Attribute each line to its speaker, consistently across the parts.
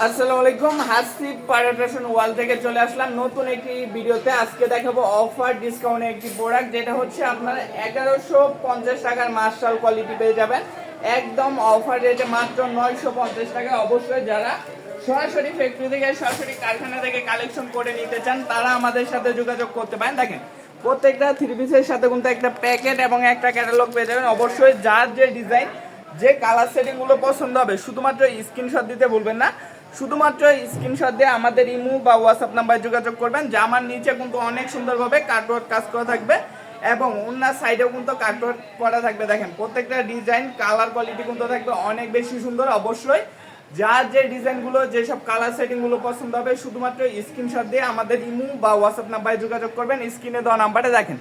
Speaker 1: আসসালামু আলাইকুম। হাসিব পারফেকশন ওয়াল থেকে চলে আসলাম নতুন একটি ভিডিওতে। আজকে দেখাবো অফার ডিসকাউন্টে একটি প্রোডাক্ট, যেটা হচ্ছে আপনারা 1150 টাকার মার্শাল কোয়ালিটি পেয়ে যাবেন একদম অফার রেটে মাত্র 950 টাকা। অবশ্যই যারা সরাসরি ফ্যাক্টরি থেকে সরাসরি কারখানা থেকে কালেকশন করে নিতে চান তারা আমাদের সাথে যোগাযোগ করতে পারেন। দেখেন প্রত্যেকটা থ্রি পিসের সাথে কিন্তু একটা প্যাকেট এবং একটা ক্যাটালগ পেয়ে যাবেন। অবশ্যই যার যে ডিজাইন যে কালার সেটিং গুলো পছন্দ হবে শুধুমাত্র স্ক্রিনশট দিতে ভুলবেন না। শুধুমাত্র স্ক্রিনশট দিয়ে আমাদের ইমো বা হোয়াটসঅ্যাপ নাম্বারে যোগাযোগ করবেন। জামার নিচে কিন্তু অনেক সুন্দরভাবে কাটওয়ার্ক কাজ করা থাকবে এবং অন্যান্য সাইডেও কিন্তু কাটওয়ার্ক করা থাকবে। দেখেন প্রত্যেকটা ডিজাইন কালার কোয়ালিটি কিন্তু থাকবে অনেক বেশি সুন্দর। অবশ্যই যার যে ডিজাইনগুলো যেসব কালার সেটিংগুলো পছন্দ হবে শুধুমাত্র স্ক্রিনশট দিয়ে আমাদের ইমো বা হোয়াটসঅ্যাপ নাম্বারে যোগাযোগ করবেন। স্ক্রিনে দেওয়া নাম্বারে দেখেন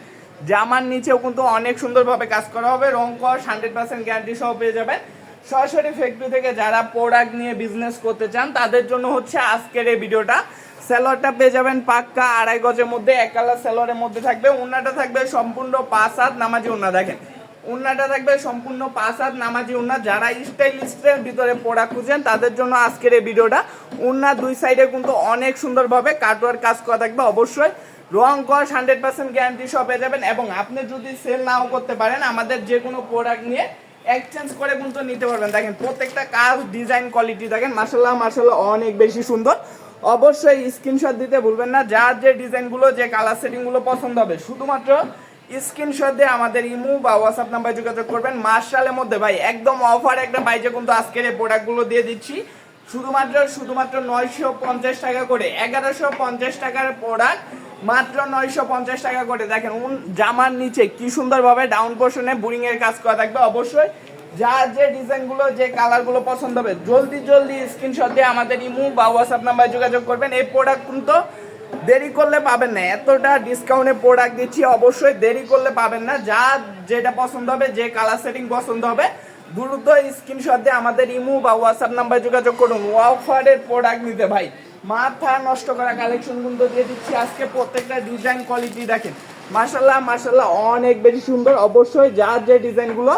Speaker 1: জামার নিচেও কিন্তু অনেক সুন্দরভাবে কাজ করা হবে। রং কস 100% গ্যারান্টি সহ পেয়ে যাবেন। সরাসরি ফ্যাক্টরি থেকে যারা প্রোডাক্ট নিয়ে বিজনেস করতে চান তাদের জন্য হচ্ছে আজকের এই ভিডিওটা। সেলরটা পেয়ে যাবেন পাক্কা 2.5 গজের মধ্যে, এক কালার সেলরের মধ্যে থাকবে। ওন্নাটা থাকবে সম্পূর্ণ 5 হাত নামাজি ওন্না। দেখেন ওন্নাটা থাকবে সম্পূর্ণ 5 হাত নামাজি ওন্না। যারা স্টাইলিস্টের ভিতরে প্রোডাক্ট খুঁজছেন তাদের জন্য আজকের এই ভিডিওটা। ওন্না দুই সাইডে কিন্তু অনেক সুন্দরভাবে কাটওয়ার্ক কাজ করা থাকবে। অবশ্যই রং কস 100% গ্যারান্টি সহ পেয়ে যাবেন। এবং আপনি যদি সেল নাও করতে পারেন আমাদের যে কোনো প্রোডাক্ট নিয়ে এক্সচেঞ্জ করে কিন্তু নিতে পারবেন। দেখেন প্রত্যেকটা কাজ ডিজাইন কোয়ালিটি দেখেন মাশাআল্লাহ মাশাআল্লাহ অনেক বেশি সুন্দর। অবশ্যই স্ক্রিনশট দিতে ভুলবেন না। যার যে ডিজাইনগুলো যে কালার সেটিংগুলো পছন্দ হবে শুধুমাত্র স্ক্রিনশট দিয়ে আমাদের ইমো বা হোয়াটসঅ্যাপ নাম্বারে যোগাযোগ করবেন। মার্শালের মধ্যে ভাই একদম অফার একটা বাইজে কিন্তু আজকের এই প্রোডাক্টগুলো দিয়ে দিচ্ছি শুধুমাত্র 950 টাকা করে। 1150 টাকার প্রোডাক্ট মাত্র 950 টাকা করে। দেখেন জামার নিচে কি সুন্দরভাবে ডাউন পোর্শনে বোরিং এর কাজ করা থাকবে। অবশ্যই যার যে ডিজাইনগুলো যে কালারগুলো পছন্দ হবে জলদি স্ক্রিনশট দিয়ে আমাদের ইমো বা হোয়াটসঅ্যাপ নাম্বারে যোগাযোগ করবেন। এই প্রোডাক্ট কিন্তু দেরি করলে পাবেন না, এতটা ডিসকাউন্টে প্রোডাক্ট দিচ্ছি অবশ্যই দেরি করলে পাবেন না। যার যেটা পছন্দ হবে যে কালার সেটিং পছন্দ হবে দ্রুত স্ক্রিনশট দিয়ে আমাদের ইমো বা হোয়াটসঅ্যাপ নাম্বারে যোগাযোগ করুন। অফারের প্রোডাক্ট নিতে ভাই মাথা নষ্ট করা কালেকশন কিন্তু দিয়ে দিচ্ছি আজকে। প্রত্যেকটা ডিজাইন কোয়ালিটি দেখেন মাশাআল্লাহ মাশাআল্লাহ অনেক বেশি সুন্দর। অবশ্যই যার যে ডিজাইনগুলো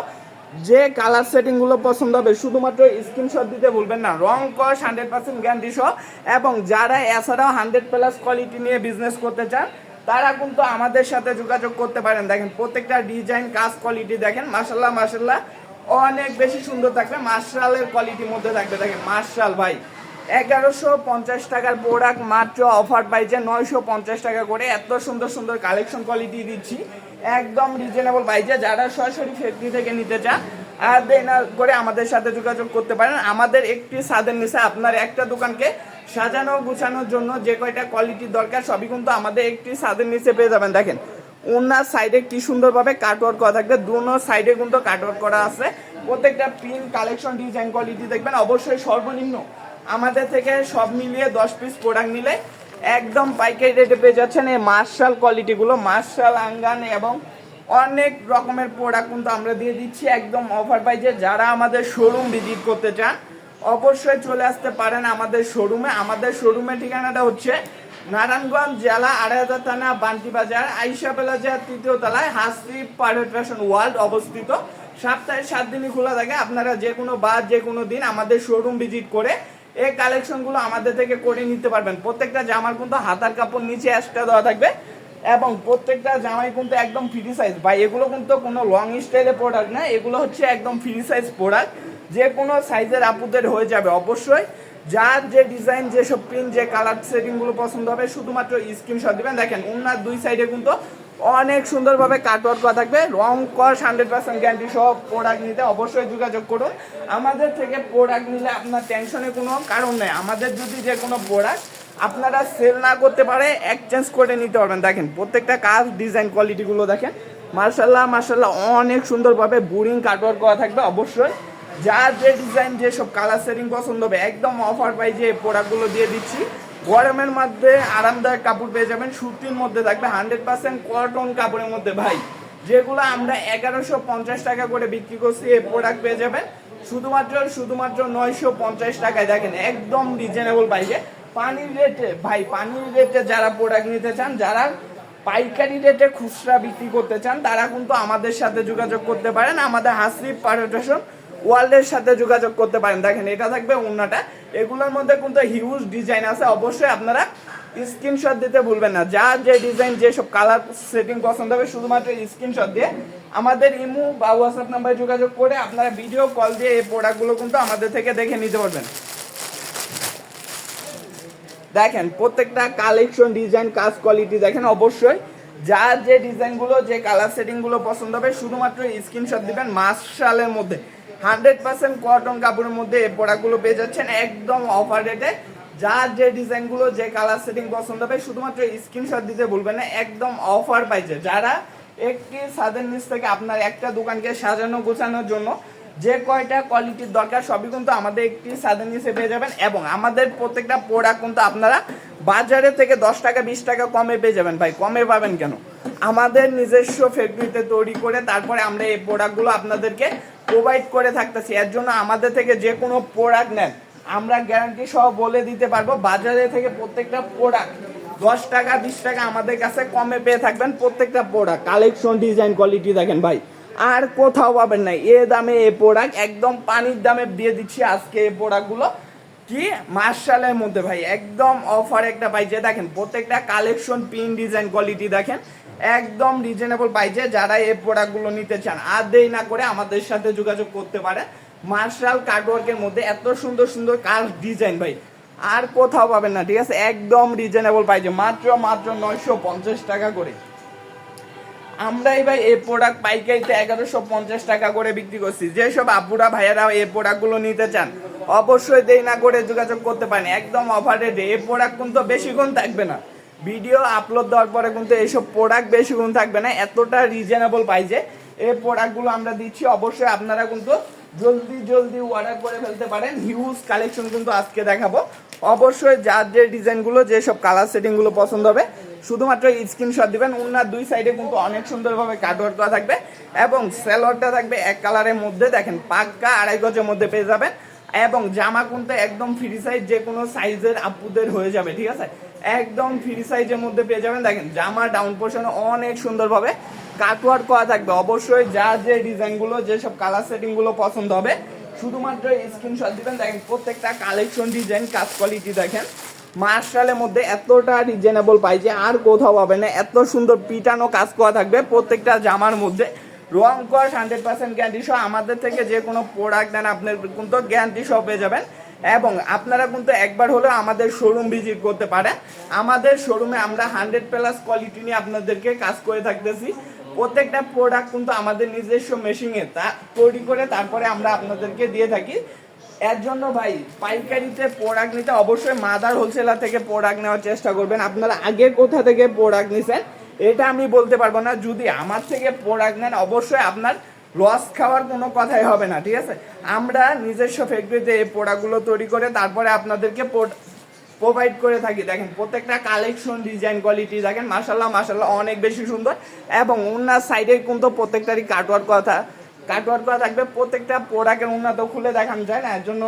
Speaker 1: যে কালার সেটিংগুলো পছন্দ হবে শুধুমাত্র স্ক্রিনশট দিতে ভুলবেন না। রং কস 100% গ্যারান্টি সহ। এবং যারা এছাড়াও 100+ কোয়ালিটি নিয়ে বিজনেস করতে চান তারা কিন্তু আমাদের সাথে যোগাযোগ করতে পারেন। দেখেন প্রত্যেকটা ডিজাইন কাজ কোয়ালিটি দেখেন মাশাআল্লাহ মাশাআল্লাহ অনেক বেশি সুন্দর থাকবে। মার্শালের কোয়ালিটির মধ্যে থাকবে। দেখেন মার্শাল ভাই 1150 টাকার প্রোডাক্ট মাত্র অফার পাইছে 950 টাকা করে। এত সুন্দর সুন্দর কালেকশন কোয়ালিটি দিচ্ছি একদম রিজনেবল প্রাইসে। যারা সরাসরি ফ্যাক্টরি থেকে নিতে চান আর দেনা করে আমাদের সাথে যোগাযোগ করতে পারেন। আমাদের একটি ছাদের নিচে আপনার একটা দোকানকে সাজানো গুছানোর জন্য যে কয়টা কোয়ালিটির দরকার সবই কিন্তু আমাদের একটি ছাদের নিচে পেয়ে যাবেন। দেখেন ওনার সাইডে কি সুন্দরভাবে কাটওয়ার্ক করা থাকবে, দুনো সাইডে কিন্তু কাটওয়ার্ক করা আছে। প্রত্যেকটা প্রিন্ট কালেকশন ডিজাইন কোয়ালিটি দেখবেন। অবশ্যই সর্বনিম্ন আমাদের থেকে সব মিলিয়ে 10 পিস প্রোডাক্ট নিলে একদম পাইকারি রেটে পেয়ে যাচ্ছেন এই মার্শাল কোয়ালিটিগুলো। মার্শাল আঙ্গান এবং অনেক রকমের প্রোডাক্ট কিন্তু আমরা দিয়ে দিচ্ছি একদম অফার প্রাইসে। যারা আমাদের শোরুম ভিজিট করতে চান অবশ্যই চলে আসতে পারেন আমাদের শোরুমে। আমাদের শোরুমের ঠিকানাটা হচ্ছে নারায়ণগঞ্জ জেলা 2.5 থানা বান্টি বাজার আইসা প্লাজার 3য় তলায় হাসিব পারফেকশন ওয়ার্ল্ড অবস্থিত। সপ্তাহে 7 দিনই খোলা থাকে। আপনারা যে কোনো বার যে কোনো দিন আমাদের শোরুম ভিজিট করে এই কালেকশনগুলো আমাদের থেকে করে নিতে পারবেন। প্রত্যেকটা জামার কিন্তু হাতার কাপড় নিচে এক্সট্রা দেওয়া থাকবে এবং প্রত্যেকটা জামাই কিন্তু একদম ফ্রি সাইজ ভাই। এগুলো কিন্তু কোনো লং স্টাইলের প্রোডাক্ট না, এগুলো হচ্ছে একদম ফ্রি সাইজ প্রোডাক্ট, যে কোনো সাইজের আপুদের হয়ে যাবে। অবশ্যই যার যে ডিজাইন যেসব প্রিন্ট যে কালার সেটিংগুলো পছন্দ হবে শুধুমাত্র স্ক্রিনশট দিবেন। দেখেন ওনার দুই সাইডে কিন্তু অনেক সুন্দরভাবে কাটওয়ার্ক করা থাকবে। রং কস 100% গ্যারান্টি সহ প্রোডাক্ট নিতে অবশ্যই যোগাযোগ করুন। আমাদের থেকে প্রোডাক্ট নিলে আপনার টেনশনের কোনো কারণ নেই। আমাদের যদি যে কোনো প্রোডাক্ট আপনারা সেল না করতে পারে এক্সচেঞ্জ করে নিতে পারবেন। দেখেন প্রত্যেকটা কাজ ডিজাইন কোয়ালিটিগুলো দেখেন মার্শাল্লাহ মার্শাল্লাহ অনেক সুন্দরভাবে বোরিং কাটওয়ার্ক করা থাকবে। অবশ্যই যার যে ডিজাইন যেসব কালার সেটিং পছন্দ হবে একদম অফার প্রাইসে এই প্রোডাক্টগুলো দিয়ে দিচ্ছি। গরমের মধ্যে আরামদায়ক কাপড় পেয়ে যাবেন, সুতির মধ্যে থাকবে 100% কটন কাপড়ের মধ্যে ভাই। যেগুলো আমরা 1150 টাকা করে বিক্রি করছি এই প্রোডাক্ট পেয়ে যাবেন শুধুমাত্র 950 টাকায়। দেখেন একদম রিজনেবল প্রাইসে পানির রেটে ভাই। পানির রেটে যারা প্রোডাক্ট নিতে চান, যারা পাইকারি রেটে খুচরা বিক্রি করতে চান তারা কিন্তু আমাদের সাথে যোগাযোগ করতে পারেন। আমাদের হাসিব পারফেকশন ওয়ার্ল্ডের সাথে যোগাযোগ করতে পারেন। দেখেন এটা থাকবে ওন্নাটা এগুলোর মধ্যে কিন্তু হিউজ ডিজাইন আছে, অবশ্যই আপনারা স্ক্রিনশট দিতে ভুলবেন না। যার যে ডিজাইন যেসব কালার সেটিং পছন্দ হবে শুধুমাত্র স্ক্রিনশট দিয়ে আমাদের ইমো বা হোয়াটসঅ্যাপ নাম্বারে যোগাযোগ করে আপনারা ভিডিও কল দিয়ে এই প্রোডাক্টগুলো কিন্তু আমাদের থেকে দেখে নিতে পারবেন। দেখেন প্রত্যেকটা কালেকশন, ডিজাইন, কাজ, কোয়ালিটি দেখেন। অবশ্যই যার যে ডিজাইনগুলো, যে কালার সেটিংগুলো পছন্দ হবে শুধুমাত্র স্ক্রিনশট দিবেন। মার্শালের মধ্যে 100% কটন কাপড়ের মধ্যে এই প্রোডাক্টগুলো পেয়ে যাচ্ছেন একদম অফার রেটে। যার যে ডিজাইনগুলো, যে কালার সেটিং পছন্দ হবে শুধুমাত্র স্ক্রিনশট দিতে ভুলবেন না, একদম অফার পাইছে। যারা একটি ছাদের নিচ থেকে আপনার একটা দোকানকে সাজানো গোছানোর জন্য যে কয়টা কোয়ালিটির দরকার সবই কিন্তু আমাদের একটি ছাদের নিচে পেয়ে যাবেন। এবং আমাদের প্রত্যেকটা প্রোডাক্ট কিন্তু আপনারা বাজারে থেকে 10 টাকা 20 টাকা কমে পেয়ে যাবেন। ভাই কমে পাবেন কেন? আমাদের নিজস্ব ফ্যাক্টরিতে তৈরি করে তারপরে আমরা এই প্রোডাক্টগুলো আপনাদেরকে প্রোভাইড করে থাকতেছি। এর জন্য আমাদের থেকে যে কোনো প্রোডাক্ট নেন আমরা গ্যারান্টি সহ বলে দিতে পারবো বাজারে থেকে প্রত্যেকটা প্রোডাক্ট 10 টাকা 20 টাকা আমাদের কাছে কমে পেয়ে থাকবেন। প্রত্যেকটা প্রোডাক্ট কালেকশন, ডিজাইন, কোয়ালিটি দেখেন ভাই আর কোথাও পাবেন না। এ দামে এই প্রোডাক্ট একদম পানির দামে দিয়ে দিচ্ছি আজকে এই প্রোডাক্টগুলো কি মার্শালের মধ্যে ভাই একদম অফার একটা পাইছে। দেখেন প্রত্যেকটা কালেকশন, পিন, ডিজাইন, কোয়ালিটি দেখেন একদম রিজনেবল পাইছে। যারা এই প্রোডাক্টগুলো নিতে চান আর দেরি না করে আমাদের সাথে যোগাযোগ করতে পারে। মার্শাল কার্ডওয়ার্কের মধ্যে এত সুন্দর সুন্দর কাজ, ডিজাইন ভাই আর কোথাও পাবেন না, ঠিক আছে? একদম রিজনেবল পাইছে, মাত্র 950 টাকা করে। আমরাই ভাই এই প্রোডাক্ট পাইকারিতে 1150 টাকা করে বিক্রি করছি। যেসব আপুরা ভাইয়ারা এই প্রোডাক্টগুলো নিতে চান অবশ্যই দেরি না করে যোগাযোগ করতে পারেন একদম অফার রেটে। এই প্রোডাক্ট কিন্তু বেশিক্ষণ থাকবে না, ভিডিও আপলোড দেওয়ার পরে কিন্তু এইসব প্রোডাক্ট বেশিক্ষণ থাকবে না, এতটা রিজনেবল পাইছে এই প্রোডাক্টগুলো আমরা দিচ্ছি। অবশ্যই আপনারা কিন্তু জলদি জলদি অর্ডার করে ফেলতে পারেন। হিউজ কালেকশন কিন্তু আজকে দেখাবো। অবশ্যই যার যে ডিজাইনগুলো, যেসব কালার সেটিংগুলো পছন্দ হবে শুধুমাত্র স্ক্রিনশট দিবেন। উন্নার দুই সাইডে কিন্তু অনেক সুন্দরভাবে কাটওয়ার্ক করা থাকবে এবং সেলোয়ারটা থাকবে এক কালারের মধ্যে, দেখেন পাক্কা 2.5 গজের মধ্যে পেয়ে যাবেন। এবং জামা কিন্তু একদম ফ্রি সাইজ, যে কোনো সাইজের আপুদের হয়ে যাবে, ঠিক আছে? একদম ফ্রি সাইজের মধ্যে পেয়ে যাবেন। দেখেন জামা ডাউন পোর্শনে অনেক সুন্দরভাবে কাটওয়ার্ক করা থাকবে। অবশ্যই যার যে ডিজাইনগুলো, যেসব কালার সেটিংগুলো পছন্দ হবে শুধুমাত্র স্ক্রিনশট দিবেন। দেখেন প্রত্যেকটা কালেকশন, ডিজাইন, কাজ, কোয়ালিটি দেখেন মার্শালের মধ্যে এতটা রিজনেবল পাইছে আর কোথাও পাবে না। এত সুন্দর পিটানো কাজ করা থাকবে প্রত্যেকটা জামার মধ্যে। রং কস 100% গ্যারান্টি সহ আমাদের থেকে যে কোনো প্রোডাক্ট নেন আপনার কিন্তু গ্যারান্টি সহ পেয়ে যাবেন। এবং আপনারা কিন্তু একবার হলেও আমাদের শোরুম ভিজিট করতে পারেন। আমাদের শোরুমে আমরা 100+ কোয়ালিটি নিয়ে আপনাদেরকে কাজ করে থাকতেছি। প্রত্যেকটা প্রোডাক্ট কিন্তু আমাদের নিজস্ব মেশিনে তা তৈরি করে তারপরে আমরা আপনাদেরকে দিয়ে থাকি। এর জন্য ভাই পাইকারিতে প্রোডাক্ট নিতে অবশ্যই মাদার হোলসেলার থেকে প্রোডাক্ট নেওয়ার চেষ্টা করবেন। আপনারা আগে কোথা থেকে প্রোডাক্ট নিছেন এটা আমি বলতে পারবো না। যদি আমার থেকে প্রোডাক্ট নেন অবশ্যই আপনার লস খাওয়ার কোনো কথাই হবে না, ঠিক আছে? আমরা নিজস্ব ফ্যাক্টরিতে এই প্রোডাক্টগুলো তৈরি করে তারপরে আপনাদেরকে প্রোভাইড করে থাকি। দেখেন প্রত্যেকটা কালেকশন, ডিজাইন, কোয়ালিটি দেখেন মাশাল্লাহ মাশাল্লাহ অনেক বেশি সুন্দর। এবং ওনার সাইডে কিন্তু প্রত্যেকটারই কাটওয়ার্ক করা থাকবে। প্রত্যেকটা প্রোডাক্টের উন্নত খুলে দেখানো যায় না, এর জন্য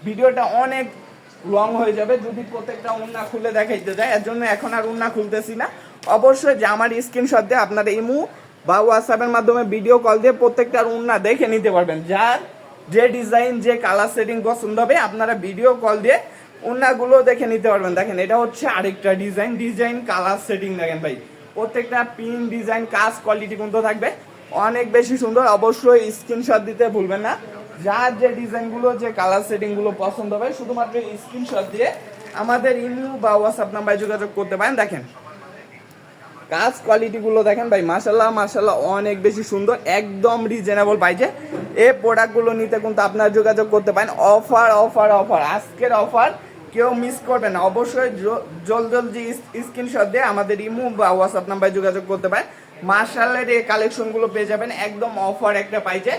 Speaker 1: ভিডিওটা অনেক লং হয়ে যাবে যদি প্রত্যেকটা উন্না খুলে দেখাইতে যায়। এর জন্য এখন আর উন্না খুলতেছি না। অবশ্যই যে আমার স্ক্রিনশট দিয়ে আপনারা ইমো বা হোয়াটসঅ্যাপের মাধ্যমে ভিডিও কল দিয়ে প্রত্যেকটার উন্না দেখে নিতে পারবেন। যার যে ডিজাইন, যে কালার সেটিং পছন্দ হবে আপনারা ভিডিও কল দিয়ে উন্নাগুলো দেখে নিতে পারবেন। দেখেন এটা হচ্ছে আরেকটা ডিজাইন, কালার সেটিং দেখেন ভাই প্রত্যেকটা পিন, ডিজাইন, কাজ, কোয়ালিটি কিন্তু থাকবে অনেক বেশি সুন্দর। অবশ্যই স্ক্রিনশট দিতে ভুলবেন না। যার যে ডিজাইনগুলো, যে কালার সেটিংগুলো পছন্দ হবে শুধুমাত্র স্ক্রিনশট দিয়ে আমাদের ইমেল বা হোয়াটসঅ্যাপ নাম্বারে যোগাযোগ করতে পারেন। দেখেন কাজ, কোয়ালিটিগুলো দেখেন ভাই মাশাল্লাহ মাশাল্লাহ অনেক বেশি সুন্দর, একদম রিজনেবল পাইছে। এই প্রোডাক্টগুলো নিতে কিন্তু আপনারা যোগাযোগ করতে পারেন। অফার অফার অফার, আজকের অফার কেউ মিস করবেন না। অবশ্যই জলদি স্ক্রিনশট দিয়ে আমাদের ইমো বা হোয়াটসঅ্যাপ নাম্বারে যোগাযোগ করতে পারেন। মার্শালের এই কালেকশনগুলো পেয়ে যাবেন একদম অফার একটা পাইছে।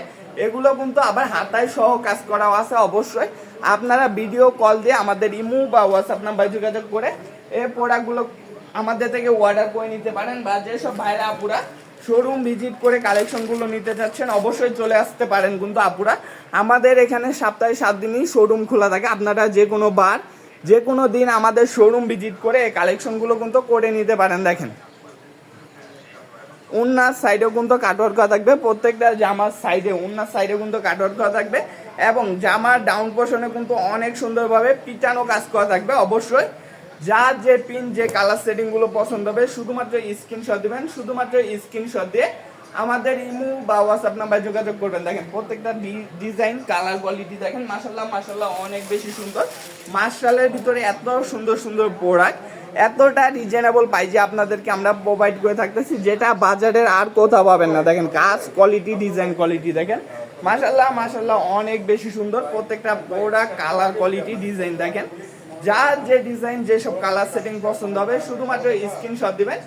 Speaker 1: এগুলো কিন্তু আবার হাতায় সহ কাজ করাও আছে। অবশ্যই আপনারা ভিডিও কল দিয়ে আমাদের ইমো বা হোয়াটসঅ্যাপ নাম্বারে যোগাযোগ করে এই প্রোডাক্টগুলো আমাদের থেকে অর্ডার করে নিতে পারেন। বা যেসব ভাইরা আপুরা শোরুম ভিজিট করে কালেকশনগুলো নিতে চাচ্ছেন অবশ্যই চলে আসতে পারেন। কিন্তু আপুরা আমাদের এখানে সপ্তাহে 7 দিনই শোরুম খোলা থাকে। আপনারা যে কোনো বার, যে কোনো দিন আমাদের শোরুম ভিজিট করে এই কালেকশনগুলো কিন্তু করে নিতে পারেন। দেখেন উন্নার সাইডেও কিন্তু কাটওয়ার্ক করা থাকবে। প্রত্যেকটা জামার সাইডে, উন্নার সাইডে কিন্তু কাটওয়ার্ক করা থাকবে এবং জামার ডাউন পোর্শনে কিন্তু অনেক সুন্দরভাবে পিটানো কাজ করা থাকবে। অবশ্যই যার যে পিন যে কালার সেটিংগুলো পছন্দ হবে শুধুমাত্র স্ক্রিনশট দিবেন, শুধুমাত্র স্ক্রিনশট দিয়ে আমাদের ইমো বা হোয়াটসঅ্যাপ নাম্বারে যোগাযোগ করবেন। দেখেন প্রত্যেকটা ডিজাইন কালার কোয়ালিটি দেখেন মাশাআল্লাহ মাশাআল্লাহ অনেক বেশি সুন্দর। মার্শালের ভিতরে এত সুন্দর সুন্দর প্রোডাক্ট, এতটা রিজনেবল প্রাইসে আপনাদেরকে আমরা প্রোভাইড করে থাকতেছি, যেটা বাজারের আর কোথাও পাবেন না। দেখেন কাজ কোয়ালিটি, ডিজাইন কোয়ালিটি দেখেন মাশাআল্লাহ মাশাআল্লাহ অনেক বেশি সুন্দর। প্রত্যেকটা প্রোডাক্ট কালার কোয়ালিটি ডিজাইন দেখেন, যার যে ডিজাইন যেসব কালার সেটিং পছন্দ হবে শুধুমাত্র স্ক্রিনশট দিবেন,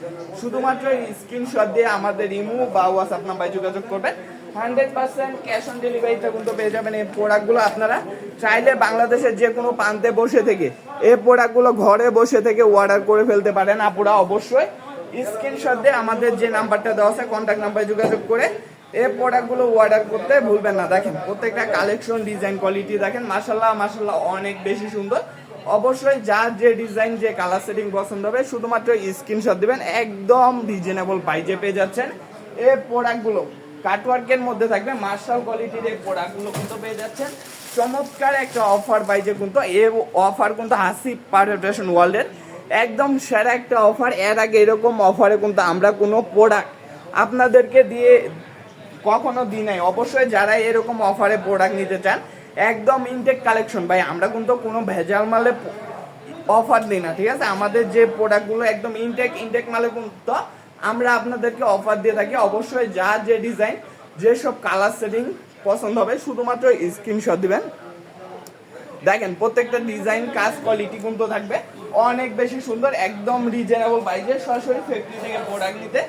Speaker 1: শুধুমাত্র স্ক্রিনশট দিয়ে আমাদের ইমো বা হোয়াটসঅ্যাপ নাম্বারে যোগাযোগ করবেন। 100% ক্যাশ অন ডেলিভারিতে কিন্তু পেয়ে যাবেন। এই প্রোডাক্টগুলো আপনারা চাইলে বাংলাদেশের যে কোনো প্রান্তে বসে থেকে এই প্রোডাক্টগুলো ঘরে বসে থেকে অর্ডার করে ফেলতে পারেন। আপুরা অবশ্যই স্ক্রিনশট দিয়ে আমাদের যে নাম্বারটা দেওয়া আছে কন্ট্যাক্ট নাম্বারে যোগাযোগ করে এই প্রোডাক্টগুলো অর্ডার করতে ভুলবেন না। দেখেন প্রত্যেকটা কালেকশন ডিজাইন কোয়ালিটি দেখেন মাশাআল্লাহ মাশাআল্লাহ অনেক বেশি সুন্দর। অবশ্যই যার যে ডিজাইন যে কালার সেটিং পছন্দ হবে শুধুমাত্র স্ক্রিনশট দিবেন। একদম রিজনেবল প্রাইসে পেয়ে যাচ্ছেন এই প্রোডাক্টগুলো। কাটওয়ার্কের মধ্যে থাকবে মার্শাল কোয়ালিটির এই প্রোডাক্টগুলো কিন্তু পেয়ে যাচ্ছেন চমৎকার একটা অফার প্রাইসে। কিন্তু এই অফার কিন্তু হাসিব পারফেক্ট ফ্যাশন ওয়ার্ল্ডের একদম সেরা একটা অফার। এর আগে এরকম অফারে কিন্তু আমরা কোনো প্রোডাক্ট আপনাদেরকে দিয়ে কখনো দিই নাই। অবশ্যই যারা এরকম অফারে প্রোডাক্ট নিতে চান একদম ইনটেক কালেকশন ভাই, আমরা কিন্তু কোনো ভেজাল মালে অফার দিই না, ঠিক আছে। আমাদের যে প্রোডাক্টগুলো একদম ইনটেক মালে কিন্তু আমরা আপনাদেরকে অফার দিয়ে থাকি। অবশ্যই যার যে ডিজাইন যেসব কালার সেটিং পছন্দ হবে শুধুমাত্র স্ক্রিনশট দিবেন। দেখেন প্রত্যেকটা ডিজাইন কাজ কোয়ালিটি কিন্তু থাকবে অনেক বেশি সুন্দর, একদম রিজনেবল প্রাইসে সরাসরি ফ্যাক্টরি থেকে প্রোডাক্ট নিতে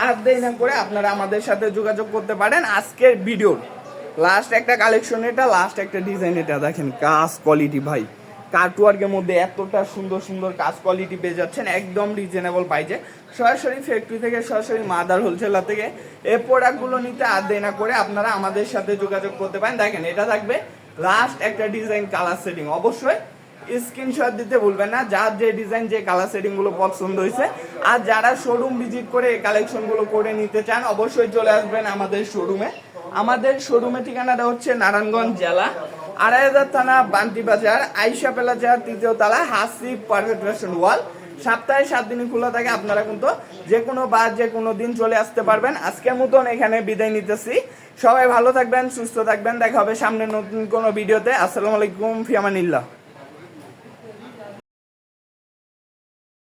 Speaker 1: আর দেরি না করে আপনারা আমাদের সাথে যোগাযোগ করতে পারেন। আজকের ভিডিওর লাস্ট একটা কালেকশন এটা, লাস্ট একটা ডিজাইন এটা দেখেন কাজ কোয়ালিটি ভাই, কাটওয়ার্কের মধ্যে এতটা সুন্দর সুন্দর কাজ কোয়ালিটি পেয়ে যাচ্ছেন একদম রিজনেবল প্রাইসে সরাসরি ফ্যাক্টরি থেকে, সরাসরি মাদার হোলসেলার থেকে এই প্রোডাক্টগুলো নিতে আর দেরি না করে আপনারা আমাদের সাথে যোগাযোগ করতে পারেন। দেখেন এটা থাকবে লাস্ট একটা ডিজাইন কালার সেটিং। অবশ্যই স্ক্রিনশট দিতে ভুলবেন না যার যে ডিজাইন যে কালার সেটিং গুলো পছন্দ হয়েছে। আর যারা শোরুম ভিজিট করে এই কালেকশন গুলো করে নিতে চান অবশ্যই চলে আসবেন আমাদের শোরুমে। আমাদের শোরুমের ঠিকানাটা হচ্ছে নারায়ণগঞ্জ জেলা ২৮০০ থানা বান্টি বাজার আইসা প্লাজা ৩য় তলা হাসিব পারফেক্ট ফ্যাশন ওয়ার্ল্ড। সপ্তাহে 7 দিনই খোলা থাকে, আপনারা কিন্তু যে কোনো বার যে কোনো দিন চলে আসতে পারবেন। আজকের মতন এখানে বিদায় নিতেছি, সবাই ভালো থাকবেন সুস্থ থাকবেন, দেখা হবে সামনে নতুন কোনো ভিডিওতে। আসসালামু আলাইকুম, ফি আমানিল্লাহ।